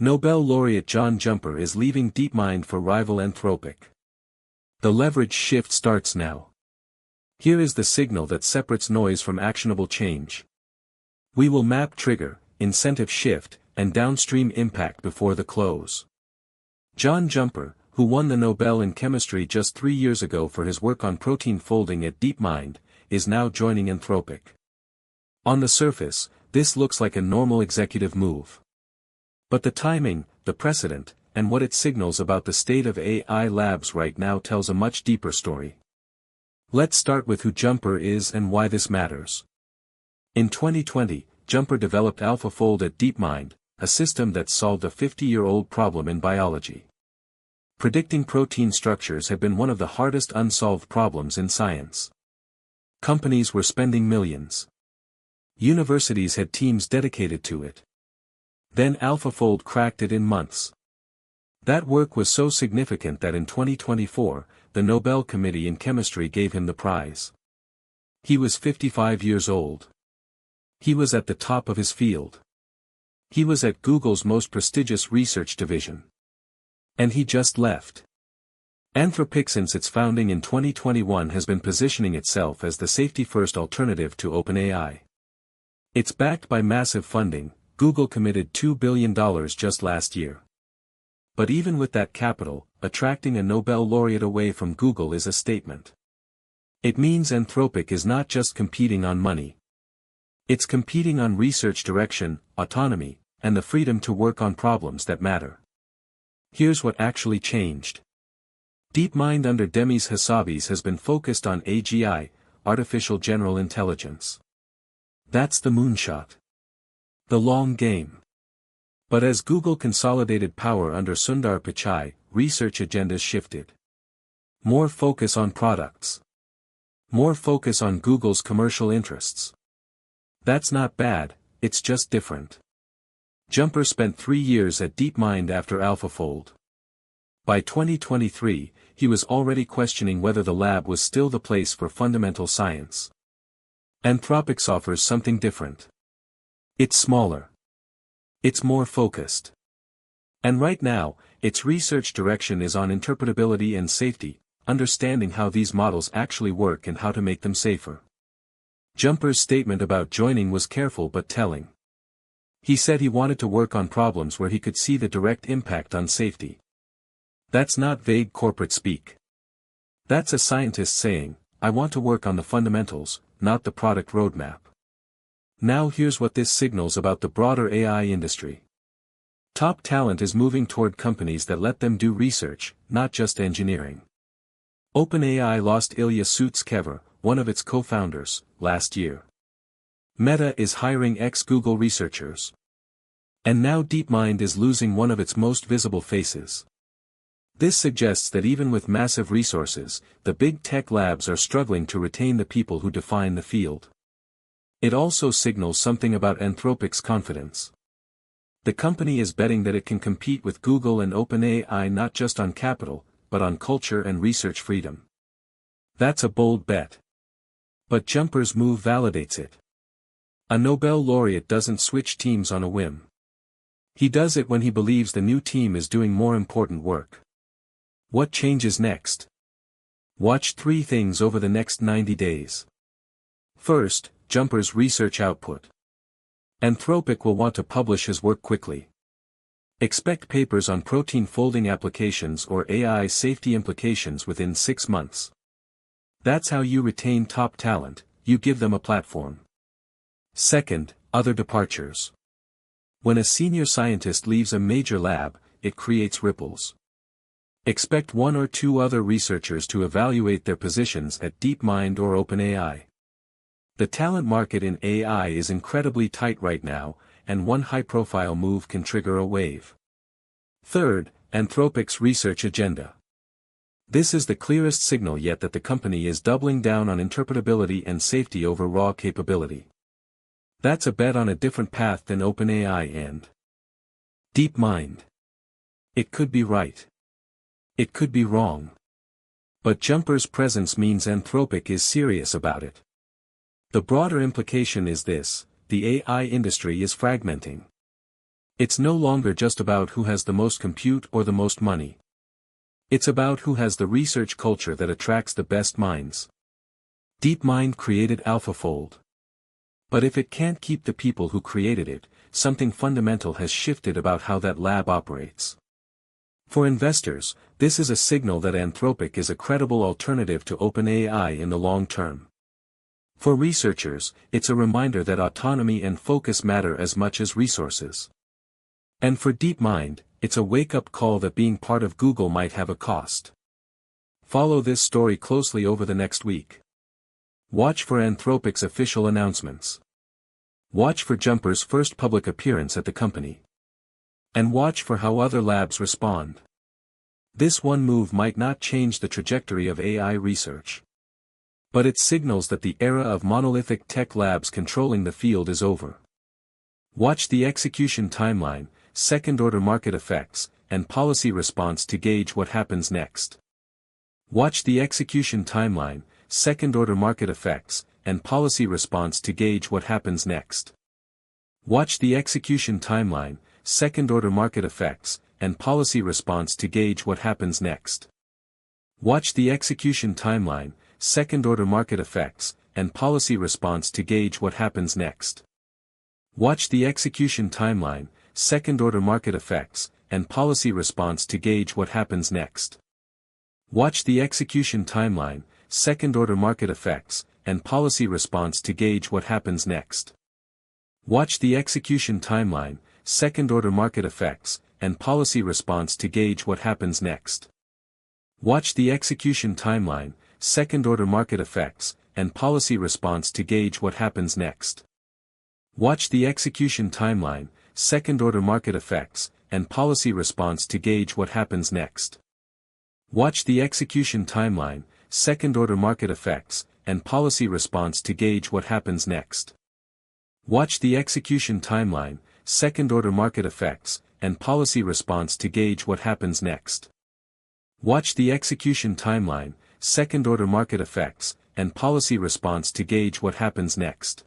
Nobel laureate John Jumper is leaving DeepMind for rival Anthropic. The leverage shift starts now. Here is the signal that separates noise from actionable change. We will map trigger, incentive shift, and downstream impact before the close. John Jumper, who won the Nobel in chemistry just 3 years ago for his work on protein folding at DeepMind, is now joining Anthropic. On the surface, this looks like a normal executive move. But the timing, the precedent, and what it signals about the state of AI labs right now tells a much deeper story. Let's start with who Jumper is and why this matters. In 2020, Jumper developed AlphaFold at DeepMind, a system that solved a 50-year-old problem in biology. Predicting protein structures had been one of the hardest unsolved problems in science. Companies were spending millions. Universities had teams dedicated to it. Then AlphaFold cracked it in months. That work was so significant that in 2024, the Nobel Committee in Chemistry gave him the prize. He was 55 years old. He was at the top of his field. He was at Google's most prestigious research division. And he just left. Anthropic since its founding in 2021 has been positioning itself as the safety-first alternative to OpenAI. It's backed by massive funding. Google committed $2 billion just last year. But even with that capital, attracting a Nobel laureate away from Google is a statement. It means Anthropic is not just competing on money. It's competing on research direction, autonomy, and the freedom to work on problems that matter. Here's what actually changed. DeepMind under Demis Hassabis has been focused on AGI, artificial general intelligence. That's the moonshot. The long game. But as Google consolidated power under Sundar Pichai, research agendas shifted. More focus on products. More focus on Google's commercial interests. That's not bad, it's just different. Jumper spent 3 years at DeepMind after AlphaFold. By 2023, he was already questioning whether the lab was still the place for fundamental science. Anthropic offers something different. It's smaller. It's more focused. And right now, its research direction is on interpretability and safety, understanding how these models actually work and how to make them safer. Jumper's statement about joining was careful but telling. He said he wanted to work on problems where he could see the direct impact on safety. That's not vague corporate speak. That's a scientist saying, I want to work on the fundamentals, not the product roadmap. Now here's what this signals about the broader AI industry. Top talent is moving toward companies that let them do research, not just engineering. OpenAI lost Ilya Sutskever, one of its co-founders, last year. Meta is hiring ex-Google researchers. And now DeepMind is losing one of its most visible faces. This suggests that even with massive resources, the big tech labs are struggling to retain the people who define the field. It also signals something about Anthropic's confidence. The company is betting that it can compete with Google and OpenAI not just on capital, but on culture and research freedom. That's a bold bet. But Jumper's move validates it. A Nobel laureate doesn't switch teams on a whim. He does it when he believes the new team is doing more important work. What changes next? Watch 3 things over the next 90 days. First, Jumper's research output. Anthropic will want to publish his work quickly. Expect papers on protein folding applications or AI safety implications within 6 months. That's how you retain top talent, you give them a platform. Second, other departures. When a senior scientist leaves a major lab, it creates ripples. Expect 1 or 2 other researchers to evaluate their positions at DeepMind or OpenAI. The talent market in AI is incredibly tight right now, and one high-profile move can trigger a wave. Third, Anthropic's research agenda. This is the clearest signal yet that the company is doubling down on interpretability and safety over raw capability. That's a bet on a different path than OpenAI and DeepMind. It could be right. It could be wrong. But Jumper's presence means Anthropic is serious about it. The broader implication is this: the AI industry is fragmenting. It's no longer just about who has the most compute or the most money. It's about who has the research culture that attracts the best minds. DeepMind created AlphaFold. But if it can't keep the people who created it, something fundamental has shifted about how that lab operates. For investors, this is a signal that Anthropic is a credible alternative to OpenAI in the long term. For researchers, it's a reminder that autonomy and focus matter as much as resources. And for DeepMind, it's a wake-up call that being part of Google might have a cost. Follow this story closely over the next week. Watch for Anthropic's official announcements. Watch for Jumper's first public appearance at the company. And watch for how other labs respond. This one move might not change the trajectory of AI research. But it signals that the era of monolithic tech labs controlling the field is over. Watch the execution timeline, second-order market effects, and policy response to gauge what happens next. Watch the execution timeline, second-order market effects, and policy response to gauge what happens next. Watch the execution timeline, second-order market effects, and policy response to gauge what happens next. Watch the execution timeline, second-order market effects, and policy response to gauge what happens next. Watch the execution timeline, second-order market effects, and policy response to gauge what happens next. Watch the execution timeline, second-order market effects, and policy response to gauge what happens next. Watch the execution timeline, second-order market effects, and policy response to gauge what happens next. Watch the execution timeline, second-order market effects, and policy response to gauge what happens next. Watch the execution timeline, second-order market effects, and policy response to gauge what happens next. Watch the execution timeline, second-order market effects, and policy response to gauge what happens next. Watch the execution timeline, second-order market effects, and policy response to gauge what happens next. Watch the execution timeline, second-order market effects, and policy response to gauge what happens next.